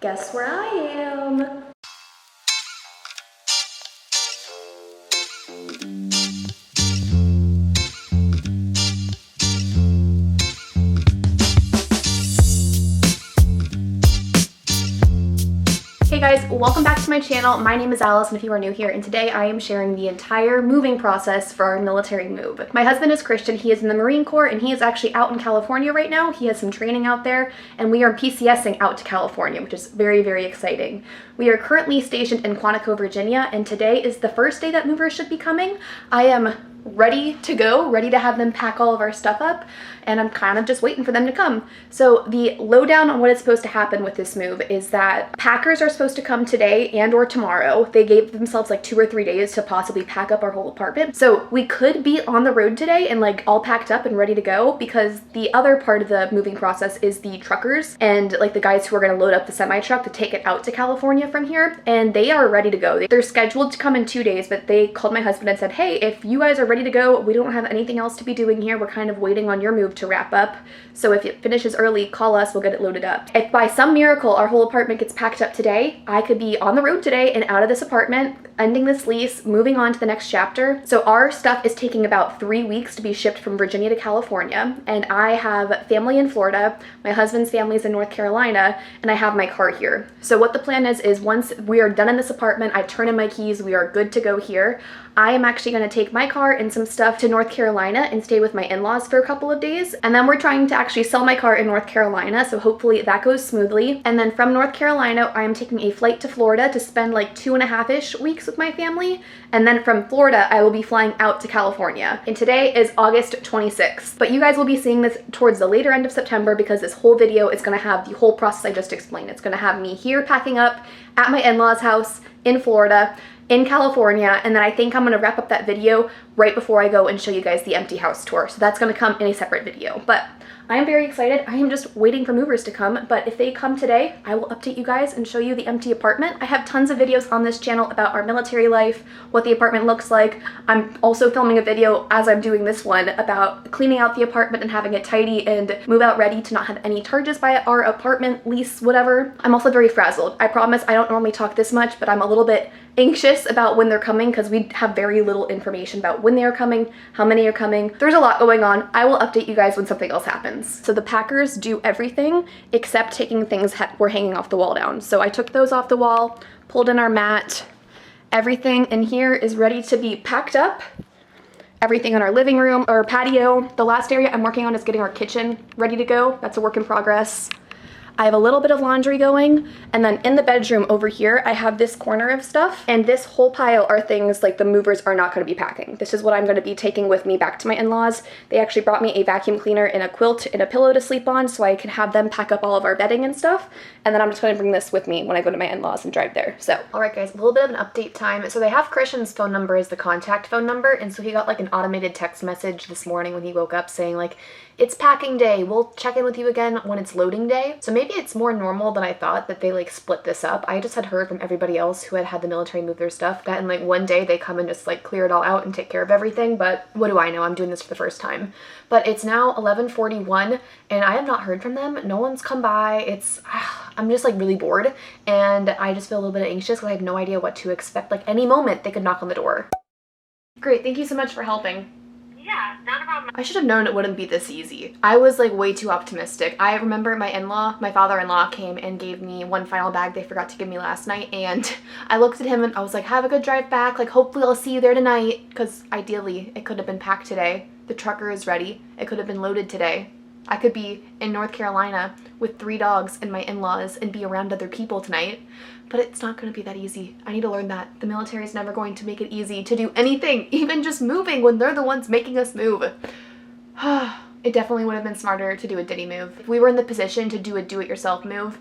Guess where I am? Hey guys, welcome back to my channel. My name is Allison if you are new here, and today I am sharing the entire moving process for our military move. My husband is Christian, he is in the Marine Corps, and he is actually out in California right now. He has some training out there, and we are PCSing out to California, which is very, very exciting. We are currently stationed in Quantico, Virginia, and today is the first day that movers should be coming. I am ready to go, ready to have them pack all of our stuff up, and I'm kind of just waiting for them to come. So the lowdown on what is supposed to happen with this move is that packers are supposed to come today and or tomorrow. They gave themselves like 2 or 3 days to possibly pack up our whole apartment. So we could be on the road today and like all packed up and ready to go, because the other part of the moving process is the truckers and like the guys who are going to load up the semi truck to take it out to California from here, and they are ready to go. They're scheduled to come in 2 days, but they called my husband and said, hey, if you guys are ready to go, we don't have anything else to be doing here. We're kind of waiting on your move to wrap up. So if it finishes early, call us, we'll get it loaded up. If by some miracle our whole apartment gets packed up today, I could be on the road today and out of this apartment, ending this lease, moving on to the next chapter. So our stuff is taking about 3 weeks to be shipped from Virginia to California, and I have family in Florida, my husband's family is in North Carolina, and I have my car here. So what the plan is once we are done in this apartment, I turn in my keys, we are good to go here. I am actually going to take my car and some stuff to North Carolina and stay with my in-laws for a couple of days. And then we're trying to actually sell my car in North Carolina, so hopefully that goes smoothly. And then from North Carolina, I am taking a flight to Florida to spend like 2.5-ish weeks with my family. And then from Florida, I will be flying out to California. And today is August 26th. But you guys will be seeing this towards the later end of September, because this whole video is going to have the whole process I just explained. It's going to have me here packing up at my in-laws' house in Florida, in California, and then I think I'm gonna wrap up that video right before I go and show you guys the empty house tour. So that's gonna come in a separate video. But I am very excited. I am just waiting for movers to come, but if they come today, I will update you guys and show you the empty apartment. I have tons of videos on this channel about our military life, what the apartment looks like. I'm also filming a video as I'm doing this one about cleaning out the apartment and having it tidy and move out ready to not have any charges by our apartment lease, whatever. I'm also very frazzled. I promise I don't normally talk this much, but I'm a little bit anxious about when they're coming because we have very little information about when they are coming, how many are coming. There's a lot going on. I will update you guys when something else happens. So the packers do everything except taking things we're hanging off the wall down. So I took those off the wall, pulled in our mat. Everything in here is ready to be packed up. Everything in our living room or patio. The last area I'm working on is getting our kitchen ready to go. That's a work in progress. I have a little bit of laundry going, and then in the bedroom over here, I have this corner of stuff, and this whole pile are things like the movers are not going to be packing. This is what I'm going to be taking with me back to my in-laws. They actually brought me a vacuum cleaner and a quilt and a pillow to sleep on so I can have them pack up all of our bedding and stuff, and then I'm just going to bring this with me when I go to my in-laws and drive there. So, alright guys, a little bit of an update time. So they have Christian's phone number as the contact phone number, and so he got like an automated text message this morning when he woke up saying like, it's packing day, we'll check in with you again when it's loading day. So maybe it's more normal than I thought that they like split this up. I just had heard from everybody else who had the military move their stuff that in like one day they come and just like clear it all out and take care of everything, but what do I know? I'm doing this for the first time. But it's now 11:41 and I have not heard from them. No one's come by. I'm just like really bored, and I just feel a little bit anxious because I have no idea what to expect. Like any moment they could knock on the door. Great, thank you so much for helping. Yeah, not a problem. I should have known it wouldn't be this easy. I was like way too optimistic. I remember my father-in-law came and gave me one final bag they forgot to give me last night, and I looked at him and I was like, have a good drive back, like hopefully I'll see you there tonight, because ideally it could have been packed today. The trucker is ready. It could have been loaded today. I could be in North Carolina with 3 dogs and my in-laws and be around other people tonight, but it's not going to be that easy. I need to learn that. The military is never going to make it easy to do anything, even just moving when they're the ones making us move. It definitely would have been smarter to do a Diddy move. If we were in the position to do a do-it-yourself move,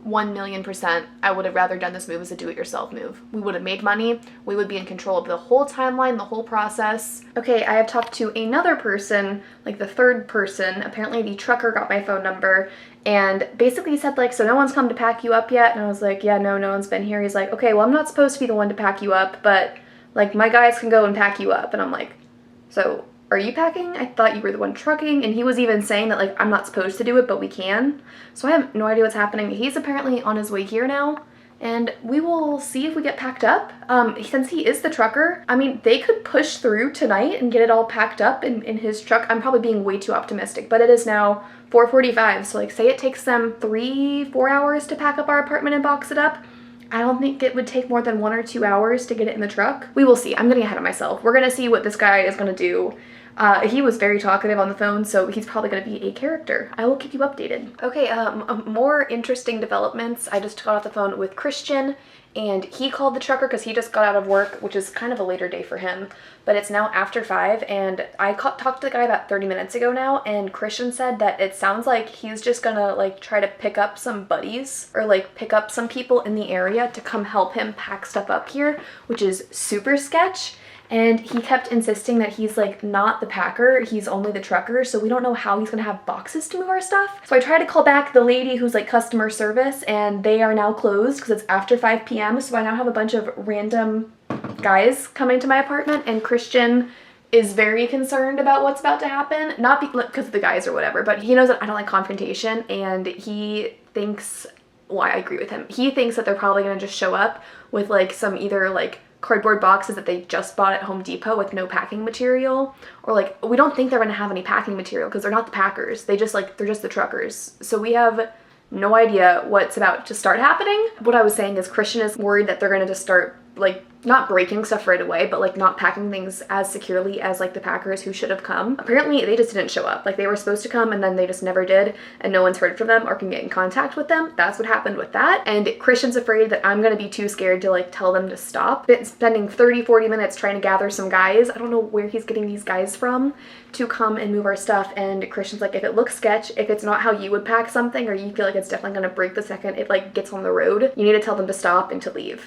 1,000,000%, I would have rather done this move as a do-it-yourself move. We would have made money, we would be in control of the whole timeline, the whole process. Okay, I have talked to another person, like the third person. Apparently the trucker got my phone number and basically said like, so no one's come to pack you up yet? And I was like, yeah, no one's been here. He's like, okay, well I'm not supposed to be the one to pack you up, but like my guys can go and pack you up. And I'm like, so are you packing? I thought you were the one trucking. And he was even saying that, like, I'm not supposed to do it, but we can. So I have no idea what's happening. He's apparently on his way here now, and we will see if we get packed up. Since he is the trucker, I mean, they could push through tonight and get it all packed up in his truck. I'm probably being way too optimistic, but it is now 4:45, so like, say it takes them 3-4 hours to pack up our apartment and box it up. I don't think it would take more than 1 or 2 hours to get it in the truck. We will see. I'm getting ahead of myself. We're gonna see what this guy is gonna do. He was very talkative on the phone, so he's probably going to be a character. I will keep you updated. Okay, more interesting developments. I just got off the phone with Christian, and he called the trucker because he just got out of work, which is kind of a later day for him, but it's now after 5, and I talked to the guy about 30 minutes ago now, and Christian said that it sounds like he's just gonna like try to pick up some buddies or like pick up some people in the area to come help him pack stuff up here, which is super sketch. And he kept insisting that he's like not the packer, he's only the trucker, so we don't know how he's gonna have boxes to move our stuff. So I tried to call back the lady who's like customer service, and they are now closed because it's after 5 p.m. So I now have a bunch of random guys coming to my apartment, and Christian is very concerned about what's about to happen. Not because of the guys or whatever, but he knows that I don't like confrontation, and he thinks, well, I agree with him. He thinks that they're probably gonna just show up with like some either like cardboard boxes that they just bought at Home Depot with no packing material, or like, we don't think they're gonna have any packing material because they're not the packers. They're just the truckers. So we have no idea what's about to start happening. What I was saying is Christian is worried that they're gonna just start like not breaking stuff right away, but like not packing things as securely as like the packers who should have come. Apparently they just didn't show up. Like, they were supposed to come and then they just never did, and no one's heard from them or can get in contact with them. That's what happened with that. And Christian's afraid that I'm gonna be too scared to like tell them to stop. Been spending 30-40 minutes trying to gather some guys. I don't know where he's getting these guys from to come and move our stuff, and Christian's like, if it looks sketch, if it's not how you would pack something, or you feel like it's definitely gonna break the second it like gets on the road, you need to tell them to stop and to leave.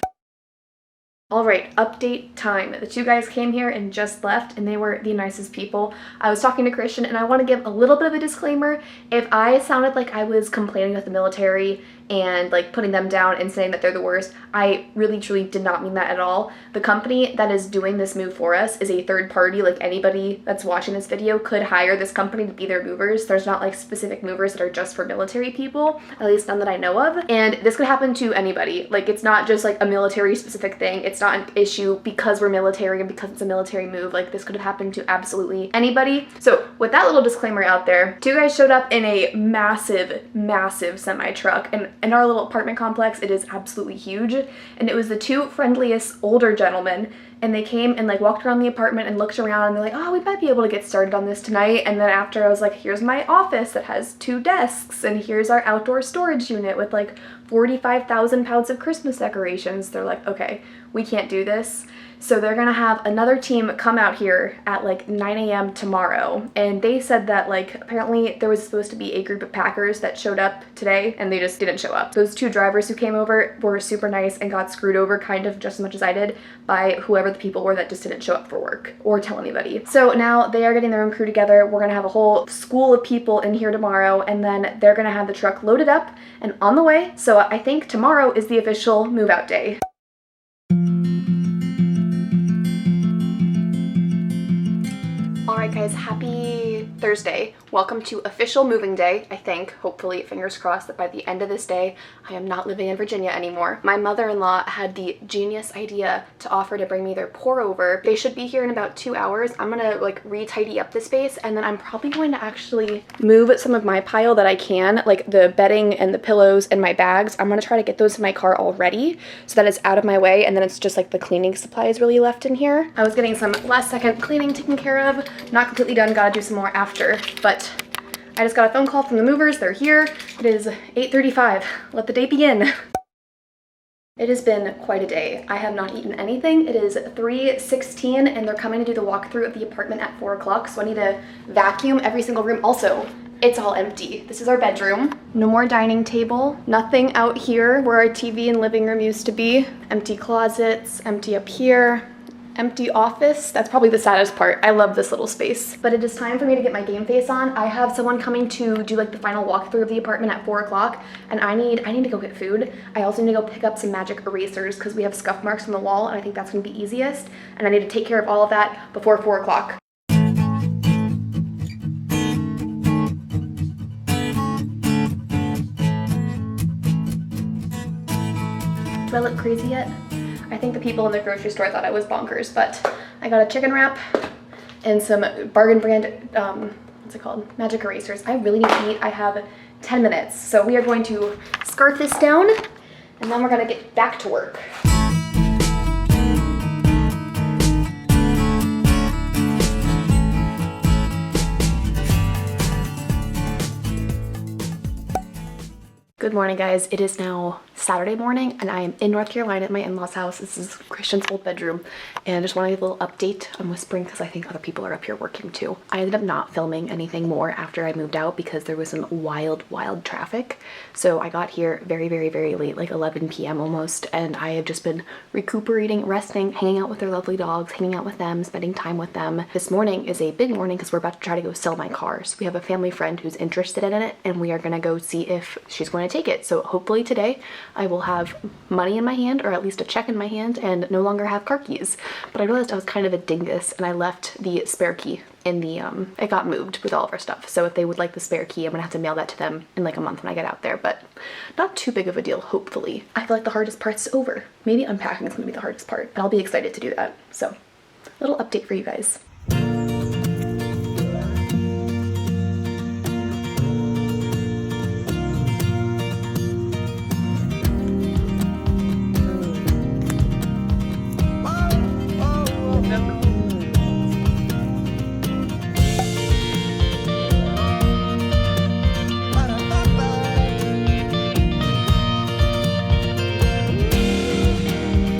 All right, update time. The 2 guys came here and just left, and they were the nicest people. I was talking to Christian, and I want to give a little bit of a disclaimer. If I sounded like I was complaining with the military and like putting them down and saying that they're the worst, I really truly did not mean that at all. The company that is doing this move for us is a third party. Like, anybody that's watching this video could hire this company to be their movers. There's not like specific movers that are just for military people, at least none that I know of. And this could happen to anybody. Like, it's not just like a military specific thing. It's not an issue because we're military and because it's a military move. Like, this could have happened to absolutely anybody. So with that little disclaimer out there, 2 guys showed up in a massive semi truck, and in our little apartment complex, it is absolutely huge, and it was the 2 friendliest older gentlemen, and they came and like walked around the apartment and looked around, and they're like, oh, we might be able to get started on this tonight. And then after, I was like, here's my office that has 2 desks, and here's our outdoor storage unit with like 45,000 pounds of Christmas decorations. They're like, okay, we can't do this. So they're gonna have another team come out here at like 9 a.m. tomorrow. And they said that like apparently there was supposed to be a group of packers that showed up today, and they just didn't show up. Those 2 drivers who came over were super nice and got screwed over kind of just as much as I did by whoever the people were that just didn't show up for work or tell anybody. So now they are getting their own crew together. We're gonna have a whole school of people in here tomorrow, and then they're gonna have the truck loaded up and on the way. So I think tomorrow is the official move out day. Alright guys, happy Thursday. Welcome to official moving day, I think. Hopefully, fingers crossed, that by the end of this day, I am not living in Virginia anymore. My mother-in-law had the genius idea to offer to bring me their pour over. They should be here in about 2 hours. I'm gonna like re-tidy up the space, and then I'm probably going to actually move some of my pile that I can, like the bedding and the pillows and my bags. I'm gonna try to get those in my car already so that it's out of my way, and then it's just like the cleaning supplies really left in here. I was getting some last second cleaning taken care of. Not completely done, gotta do some more after, but I just got a phone call from the movers. They're here. It is 8:35. Let the day begin. It has been quite a day. I have not eaten anything. It is 3:16 and they're coming to do the walkthrough of the apartment at 4 o'clock, so I need to vacuum every single room. Also, it's all empty. This is our bedroom. No more dining table. Nothing out here where our TV and living room used to be. Empty closets, empty up here. Empty office. That's probably the saddest part. I love this little space. But it is time for me to get my game face on. I have someone coming to do like the final walkthrough of the apartment at 4 o'clock, and I need to go get food. I also need to go pick up some magic erasers because we have scuff marks on the wall, and I think that's gonna be easiest. And I need to take care of all of that before 4 o'clock. Do I look crazy yet? I think the people in the grocery store thought I was bonkers, but I got a chicken wrap and some bargain brand, what's it called? Magic erasers. I really need to eat. I have 10 minutes. So we are going to scarf this down and then we're gonna get back to work. Good morning, guys. It is now Saturday morning and I am in North Carolina at my in-laws house. This is Christian's old bedroom and I just want to give a little update. I'm whispering because I think other people are up here working too. I ended up not filming anything more after I moved out because there was some wild traffic. So I got here very late, like 11 p.m. almost, and I have just been recuperating, resting, hanging out with their lovely dogs, hanging out with them, spending time with them. This morning is a big morning because we're about to try to go sell my car. So we have a family friend who's interested in it and we are going to go see if she's going to take it. So hopefully today I will have money in my hand, or at least a check in my hand, and no longer have car keys. But I realized I was kind of a dingus and I left the spare key in the, it got moved with all of our stuff. So if they would like the spare key, I'm gonna have to mail that to them in like a month when I get out there, but not too big of a deal, hopefully. I feel like the hardest part's over. Maybe unpacking is gonna be the hardest part, but I'll be excited to do that. So, little update for you guys.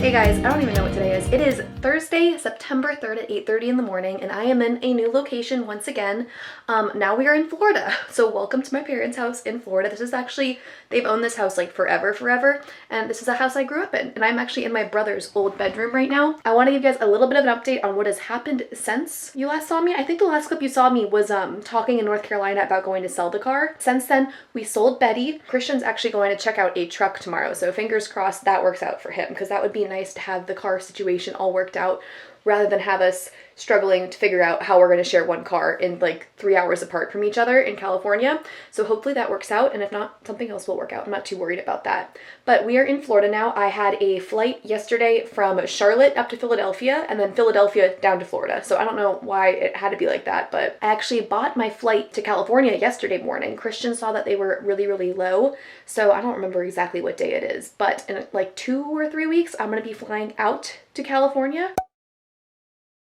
Hey guys, I don't even know what today is. It is Thursday, September 3rd at 8:30 in the morning, and I am in a new location once again. Now we are in Florida. So welcome to my parents' house in Florida. This is actually, they've owned this house like forever, and this is a house I grew up in, and I'm actually in my brother's old bedroom right now. I want to give you guys a little bit of an update on what has happened since you last saw me. I think the last clip you saw me was talking in North Carolina about going to sell the car. Since then, we sold Betty. Christian's actually going to check out a truck tomorrow, so fingers crossed that works out for him, because that would be nice to have the car situation all worked out rather than have us struggling to figure out how we're going to share one car in like 3 hours apart from each other in California. So hopefully that works out, and if not, something else will work out. I'm not too worried about that. But we are in Florida now. I had a flight yesterday from Charlotte up to Philadelphia and then Philadelphia down to Florida. So I don't know why it had to be like that, but I actually bought my flight to California yesterday morning. Christian saw that they were really low, so I don't remember exactly what day it is, but in like 2 or 3 weeks, I'm going to be flying out to California.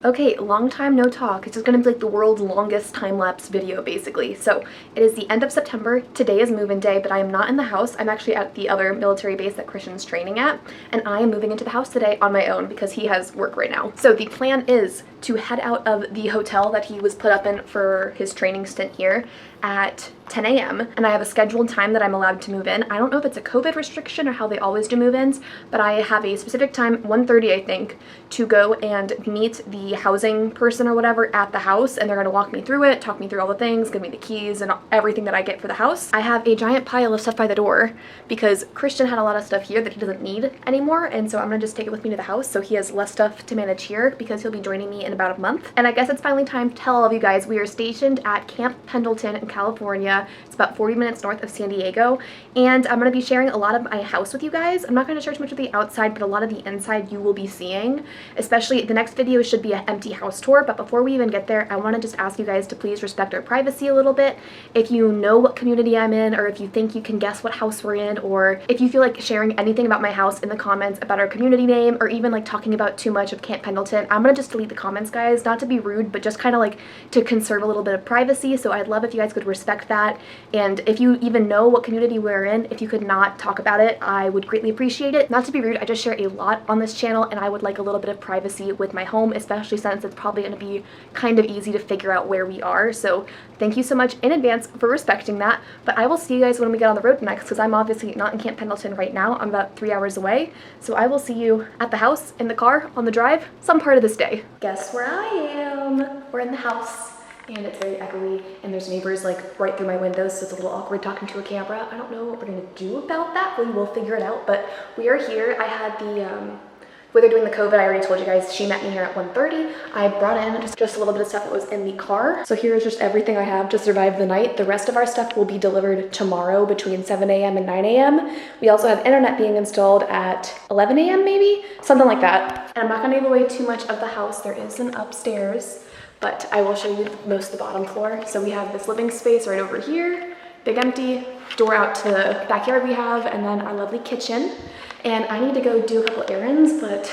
Okay, long time no talk. It's just gonna be like the world's longest time-lapse video, basically. So it is the end of September. Today is move-in day, but I am not in the house. I'm actually at the other military base that Christian's training at, and I am moving into the house today on my own because he has work right now. So the plan is to head out of the hotel that he was put up in for his training stint here at 10 a.m. and I have a scheduled time that I'm allowed to move in. I don't know if it's a COVID restriction or how they always do move-ins, but I have a specific time, 1:30 I think, to go and meet the housing person or whatever at the house, and they're going to walk me through it, talk me through all the things, give me the keys and everything that I get for the house. I have a giant pile of stuff by the door because Christian had a lot of stuff here that he doesn't need anymore, and so I'm going to just take it with me to the house so he has less stuff to manage here because he'll be joining me in about a month. And I guess it's finally time to tell all of you guys we are stationed at Camp Pendleton in California. It's about 40 minutes north of San Diego, and I'm going to be sharing a lot of my house with you guys. I'm not going to share too much of the outside, but a lot of the inside you will be seeing. Especially the next video should be an empty house tour, but before we even get there, I want to just ask you guys to please respect our privacy a little bit. If you know what community I'm in, or if you think you can guess what house we're in, or if you feel like sharing anything about my house in the comments about our community name, or even like talking about too much of Camp Pendleton, I'm going to just delete the comments, guys. Not to be rude, but just kind of like to conserve a little bit of privacy. So I'd love if you guys could respect that. And if you even know what community we're in, if you could not talk about it, I would greatly appreciate it. Not to be rude, I just share a lot on this channel, and I would like a little bit of privacy with my home, especially since it's probably going to be kind of easy to figure out where we are. So thank you so much in advance for respecting that. But I will see you guys when we get on the road next, because I'm obviously not in Camp Pendleton right now. I'm about 3 hours away. So I will see you at the house, in the car, on the drive, some part of this day. Guess where I am? We're in the house. And it's very echoey, and there's neighbors like right through my windows, so it's a little awkward talking to a camera. I don't know what we're gonna do about that. We will figure it out, but we are here. I had the With her doing the COVID, I already told you guys, she met me here at 1:30. I brought in just a little bit of stuff that was in the car. So here's just everything I have to survive the night. The rest of our stuff will be delivered tomorrow between 7 a.m. and 9 a.m. We also have internet being installed at 11 a.m. maybe, something like that. And I'm not gonna give away too much of the house. There is an upstairs, but I will show you most of the bottom floor. So we have this living space right over here, big empty, door out to the backyard we have, and then our lovely kitchen. And I need to go do a couple errands, but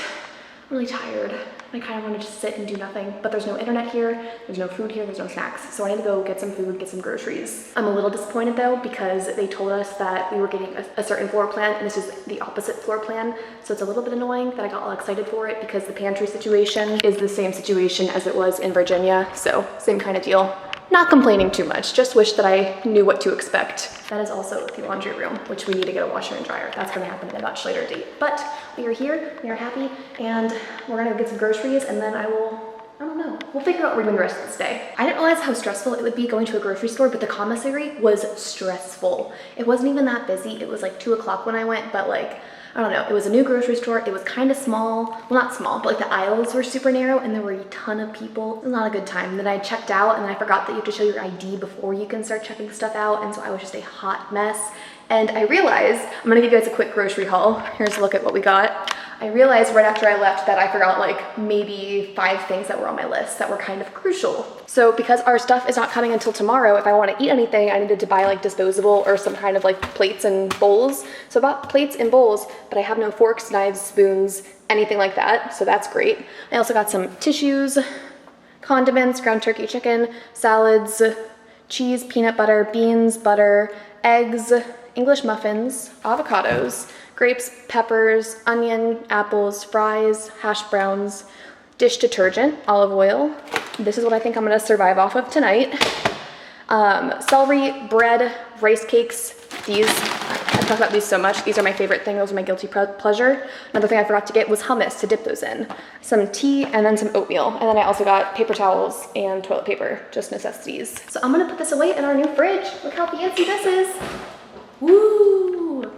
I'm really tired. I kind of want to just sit and do nothing, but there's no internet here, there's no food here, there's no snacks. So I need to go get some food, get some groceries. I'm a little disappointed though, because they told us that we were getting a certain floor plan, and this is the opposite floor plan. So it's a little bit annoying that I got all excited for it, because the pantry situation is the same situation as it was in Virginia. So same kind of deal. Not complaining too much, just wish that I knew what to expect. That is also the laundry room, which we need to get a washer and dryer. That's gonna happen at a much later date. But we are here, we are happy, and we're gonna get some groceries, and then I don't know, we'll figure out what we're doing the rest of this day. I didn't realize how stressful it would be going to a grocery store, but the commissary was stressful. It wasn't even that busy. It was like 2 o'clock when I went, but like, I don't know, it was a new grocery store. It was kind of small, well not small, but like the aisles were super narrow and there were a ton of people. It was not a good time. And then I checked out and then I forgot that you have to show your ID before you can start checking stuff out. And so I was just a hot mess. And I realized, I'm gonna give you guys a quick grocery haul. Here's a look at what we got. I realized right after I left that I forgot like maybe 5 things that were on my list that were kind of crucial. So because our stuff is not coming until tomorrow, if I want to eat anything, I needed to buy like disposable or some kind of like plates and bowls. So I bought plates and bowls, but I have no forks, knives, spoons, anything like that. So that's great. I also got some tissues, condiments, ground turkey chicken, salads, cheese, peanut butter, beans, butter, eggs, English muffins, avocados, grapes, peppers, onion, apples, fries, hash browns, dish detergent, olive oil. This is what I think I'm gonna survive off of tonight. Celery, bread, rice cakes. These, I talk about these so much. These are my favorite thing. Those are my guilty pleasure. Another thing I forgot to get was hummus to dip those in. Some tea and then some oatmeal. And then I also got paper towels and toilet paper, just necessities. So I'm gonna put this away in our new fridge. Look how fancy this is. Woo!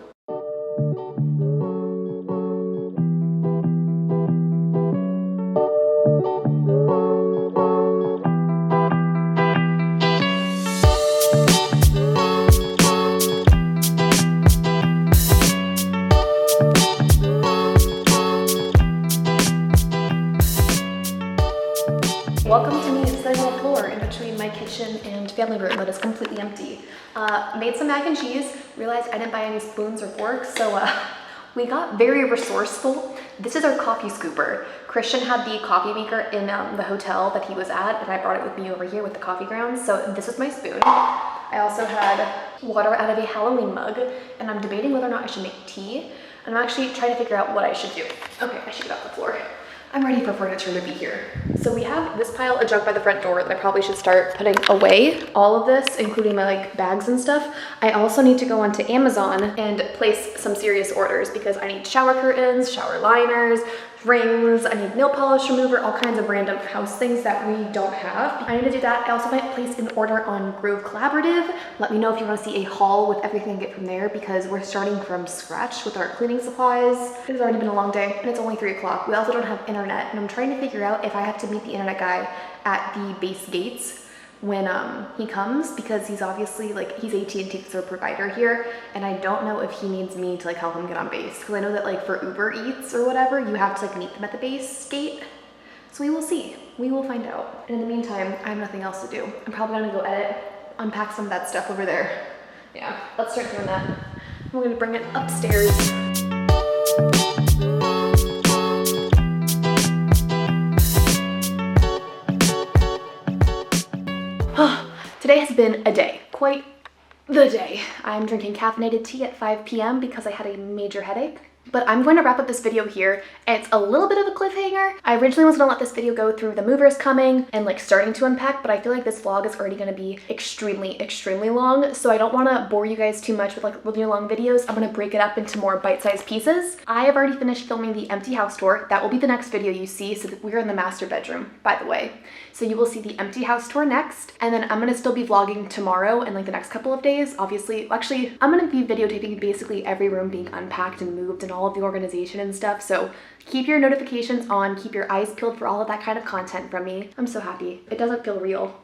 Welcome to me sitting on the floor in between my kitchen and family room that is completely empty. Made some mac and cheese, realized I didn't buy any spoons or forks, so we got very resourceful. This is our coffee scooper. Christian had the coffee maker in the hotel that he was at, and I brought it with me over here with the coffee grounds, so this is my spoon. I also had water out of a Halloween mug, and I'm debating whether or not I should make tea, and I'm actually trying to figure out what I should do. Okay, I should get off the floor. I'm ready for furniture to be here. So we have this pile of junk by the front door that I probably should start putting away. All of this, including my like bags and stuff. I also need to go onto Amazon and place some serious orders because I need shower curtains, shower liners, rings, I need nail polish remover, all kinds of random house things that we don't have. I need to do that. I also might place an order on Grove Collaborative. Let me know if you want to see a haul with everything I get from there because we're starting from scratch with our cleaning supplies. It has already been a long day and it's only 3 o'clock. We also don't have internet and I'm trying to figure out if I have to meet the internet guy at the base gates when he comes because he's obviously like he's AT&T as our provider here and I don't know if he needs me to like help him get on base because I know that like for Uber Eats or whatever you have to like meet them at the base gate. So we will see. We will find out. And in the meantime, I have nothing else to do. I'm probably gonna go edit, unpack some of that stuff over there. Yeah, let's start doing that. We're gonna bring it upstairs. Today has been a day, quite the day. I'm drinking caffeinated tea at 5 p.m. because I had a major headache. But I'm going to wrap up this video here. It's a little bit of a cliffhanger. I originally was gonna let this video go through the movers coming and like starting to unpack, but I feel like this vlog is already gonna be extremely, extremely long. So I don't wanna bore you guys too much with like really long videos. I'm gonna break it up into more bite-sized pieces. I have already finished filming the empty house tour. That will be the next video you see. So that we're in the master bedroom, by the way. So you will see the empty house tour next. And then I'm gonna still be vlogging tomorrow and like the next couple of days. Obviously, actually, I'm gonna be videotaping basically every room being unpacked and moved and all all of the organization and stuff. So keep your notifications on, keep your eyes peeled for all of that kind of content from me. I'm so happy. It doesn't feel real.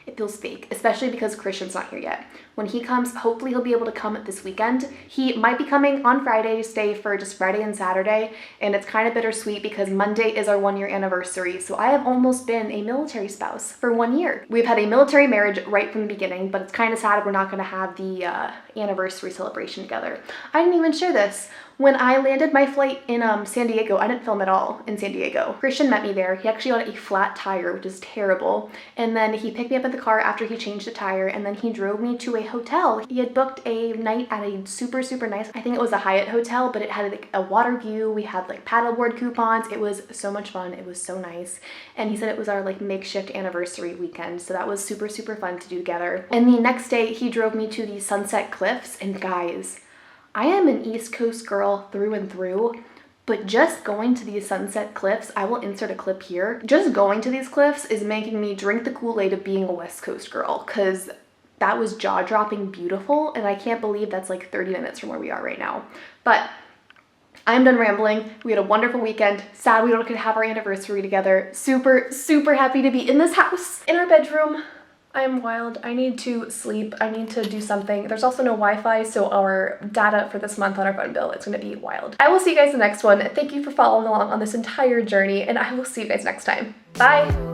It feels fake, especially because Christian's not here yet. When he comes, hopefully he'll be able to come this weekend. He might be coming on Friday to stay for just Friday and Saturday, and it's kind of bittersweet because Monday is our 1-year anniversary, so I have almost been a military spouse for 1 year. We've had a military marriage right from the beginning, but it's kind of sad we're not going to have the anniversary celebration together. I didn't even share this. When I landed my flight in San Diego, I didn't film at all in San Diego. Christian met me there. He actually got a flat tire, which is terrible. And then he picked me up in the car after he changed the tire, and then he drove me to a hotel. He had booked a night at a super, super nice, I think it was a Hyatt hotel, but it had like a water view. We had like paddleboard coupons. It was so much fun. It was so nice. And he said it was our like makeshift anniversary weekend. So that was super, super fun to do together. And the next day he drove me to the Sunset Cliffs, and guys, I am an East Coast girl through and through, but just going to these Sunset Cliffs, I will insert a clip here, just going to these cliffs is making me drink the Kool-Aid of being a West Coast girl, because that was jaw-dropping beautiful, and I can't believe that's like 30 minutes from where we are right now. But I'm done rambling. We had a wonderful weekend. Sad we don't get to have our anniversary together. Super, super happy to be in this house, in our bedroom. I am wild. I need to sleep. I need to do something. There's also no Wi-Fi, so our data for this month on our phone bill, it's going to be wild. I will see you guys in the next one. Thank you for following along on this entire journey, and I will see you guys next time. Bye!